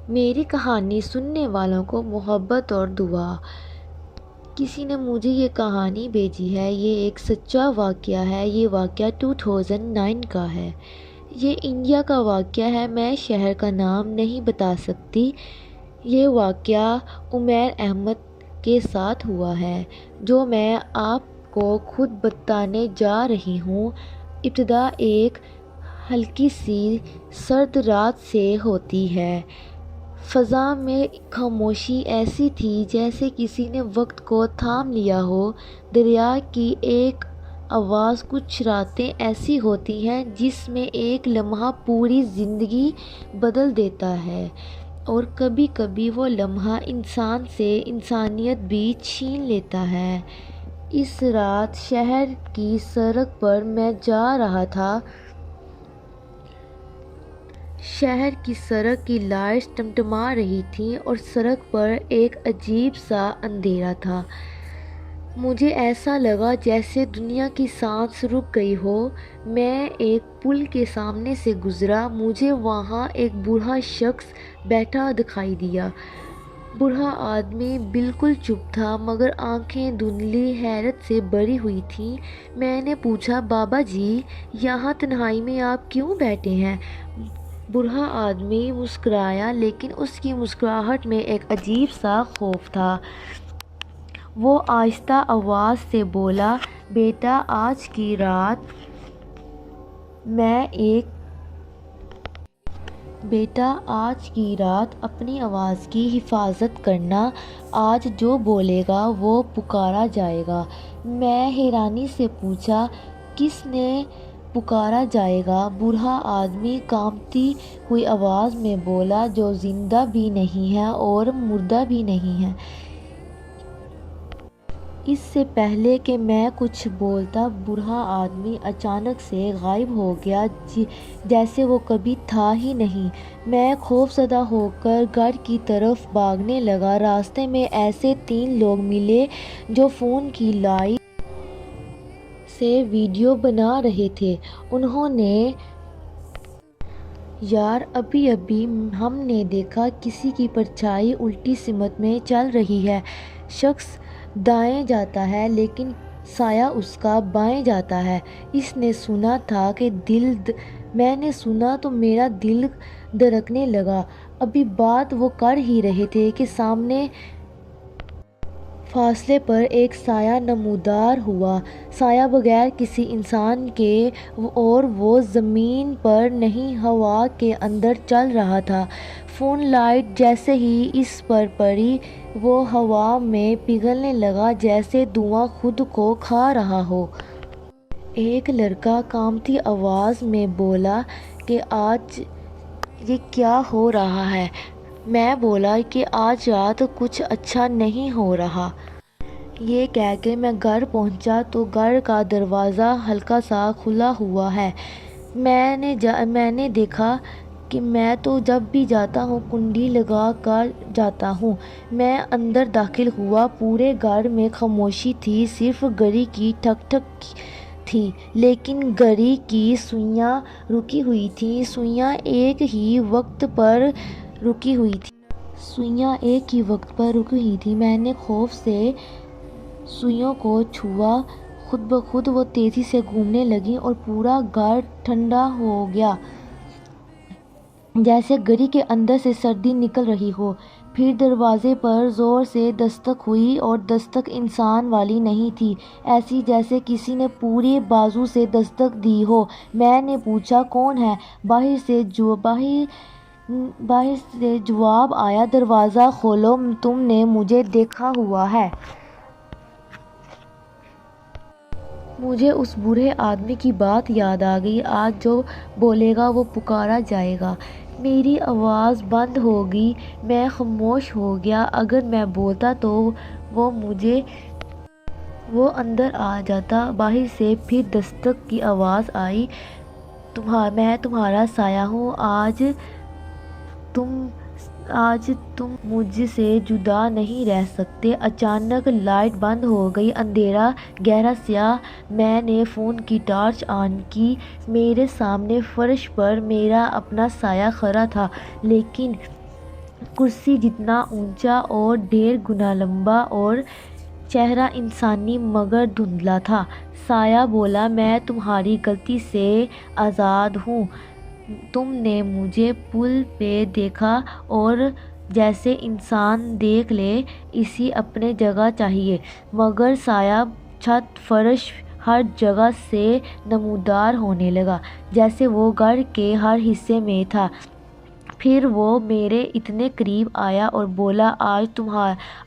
میری کہانی سننے والوں کو محبت اور دعا۔ کسی نے مجھے یہ کہانی بھیجی ہے، یہ ایک سچا واقعہ ہے۔ یہ واقعہ 2009 کا ہے۔ یہ انڈیا کا واقعہ ہے، میں شہر کا نام نہیں بتا سکتی۔ یہ واقعہ عمیر احمد کے ساتھ ہوا ہے، جو میں آپ کو خود بتانے جا رہی ہوں۔ ابتدا ایک ہلکی سی سرد رات سے ہوتی ہے۔ فضا میں خاموشی ایسی تھی جیسے کسی نے وقت کو تھام لیا ہو۔ دریا کی ایک آواز۔ کچھ راتیں ایسی ہوتی ہیں جس میں ایک لمحہ پوری زندگی بدل دیتا ہے، اور کبھی کبھی وہ لمحہ انسان سے انسانیت بھی چھین لیتا ہے۔ اس رات شہر کی سڑک پر میں جا رہا تھا۔ شہر کی سڑک کی لائٹس ٹمٹما رہی تھیں اور سڑک پر ایک عجیب سا اندھیرا تھا۔ مجھے ایسا لگا جیسے دنیا کی سانس رک گئی ہو۔ میں ایک پل کے سامنے سے گزرا۔ مجھے وہاں ایک بوڑھا شخص بیٹھا دکھائی دیا۔ بوڑھا آدمی بالکل چپ تھا، مگر آنکھیں دھندلی حیرت سے بھری ہوئی تھیں۔ میں نے پوچھا، بابا جی، یہاں تنہائی میں آپ کیوں بیٹھے ہیں؟ بوڑھا آدمی مسکرایا، لیکن اس کی مسکراہٹ میں ایک عجیب سا خوف تھا۔ وہ آہستہ آواز سے بولا، بیٹا، آج کی رات اپنی آواز کی حفاظت کرنا۔ آج جو بولے گا وہ پکارا جائے گا۔ میں حیرانی سے پوچھا، کس نے پکارا جائے گا؟ بوڑھا آدمی کانپتی ہوئی آواز میں بولا، جو زندہ بھی نہیں ہے اور مردہ بھی نہیں ہے۔ اس سے پہلے کہ میں کچھ بولتا، بوڑھا آدمی اچانک سے غائب ہو گیا، جیسے وہ کبھی تھا ہی نہیں۔ میں خوفزدہ ہو کر گھر کی طرف بھاگنے لگا۔ راستے میں ایسے 3 لوگ ملے جو فون کی لائٹ سے ویڈیو بنا رہے تھے۔ انہوں نے یار، ابھی ابھی ہم نے دیکھا کسی کی پرچھائی الٹی سمت میں چل رہی ہے۔ شخص دائیں جاتا ہے لیکن سایہ اس کا بائیں جاتا ہے۔ اس نے سنا تھا کہ میں نے سنا تو میرا دل دھڑکنے لگا۔ ابھی بات وہ کر ہی رہے تھے کہ سامنے فاصلے پر ایک سایہ نمودار ہوا۔ سایہ بغیر کسی انسان کے، اور وہ زمین پر نہیں، ہوا کے اندر چل رہا تھا۔ فون لائٹ جیسے ہی اس پر پڑی، وہ ہوا میں پگھلنے لگا جیسے دھواں خود کو کھا رہا ہو۔ ایک لڑکا کانپتی آواز میں بولا کہ آج یہ کیا ہو رہا ہے؟ میں بولا کہ آج رات کچھ اچھا نہیں ہو رہا۔ یہ کہہ کے میں گھر پہنچا تو گھر کا دروازہ ہلکا سا کھلا ہوا ہے۔ میں نے دیکھا کہ میں تو جب بھی جاتا ہوں کنڈی لگا کر جاتا ہوں۔ میں اندر داخل ہوا۔ پورے گھر میں خاموشی تھی، صرف گھڑی کی ٹک ٹک تھی، لیکن گھڑی کی سوئیاں رکی ہوئی تھیں۔ سوئیاں ایک ہی وقت پر رکی ہوئی تھیں۔ میں نے خوف سے سوئیوں کو چھوا۔ خود بخود وہ تیزی سے گھومنے لگیں اور پورا گھر ٹھنڈا ہو گیا، جیسے گھڑی کے اندر سے سردی نکل رہی ہو۔ پھر دروازے پر زور سے دستک ہوئی، اور دستک انسان والی نہیں تھی، ایسی جیسے کسی نے پورے بازو سے دستک دی ہو۔ میں نے پوچھا، کون ہے؟ باہر سے جواب آیا، دروازہ کھولو، تم نے مجھے دیکھا ہوا ہے۔ مجھے اس بوڑھے آدمی کی بات یاد آ گئی، آج جو بولے گا وہ پکارا جائے گا۔ میری آواز بند ہو گئی، میں خاموش ہو گیا۔ اگر میں بولتا تو وہ اندر آ جاتا۔ باہر سے پھر دستک کی آواز آئی، میں تمہارا سایہ ہوں، آج تم مجھ سے جدا نہیں رہ سکتے۔ اچانک لائٹ بند ہو گئی، اندھیرا گہرا سیاہ۔ میں نے فون کی ٹارچ آن کی۔ میرے سامنے فرش پر میرا اپنا سایہ کھڑا تھا، لیکن کرسی جتنا اونچا اور 1.5 گنا لمبا اور چہرہ انسانی مگر دھندلا تھا۔ سایہ بولا، میں تمہاری غلطی سے آزاد ہوں۔ تم نے مجھے پل پہ دیکھا اور جیسے انسان دیکھ لے اسے اپنی جگہ چاہیے، مگر سایہ چھت، فرش، ہر جگہ سے نمودار ہونے لگا جیسے وہ گھر کے ہر حصے میں تھا۔ پھر وہ میرے اتنے قریب آیا اور بولا،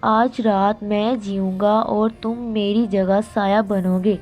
آج رات میں جیوں گا اور تم میری جگہ سایہ بنو گے۔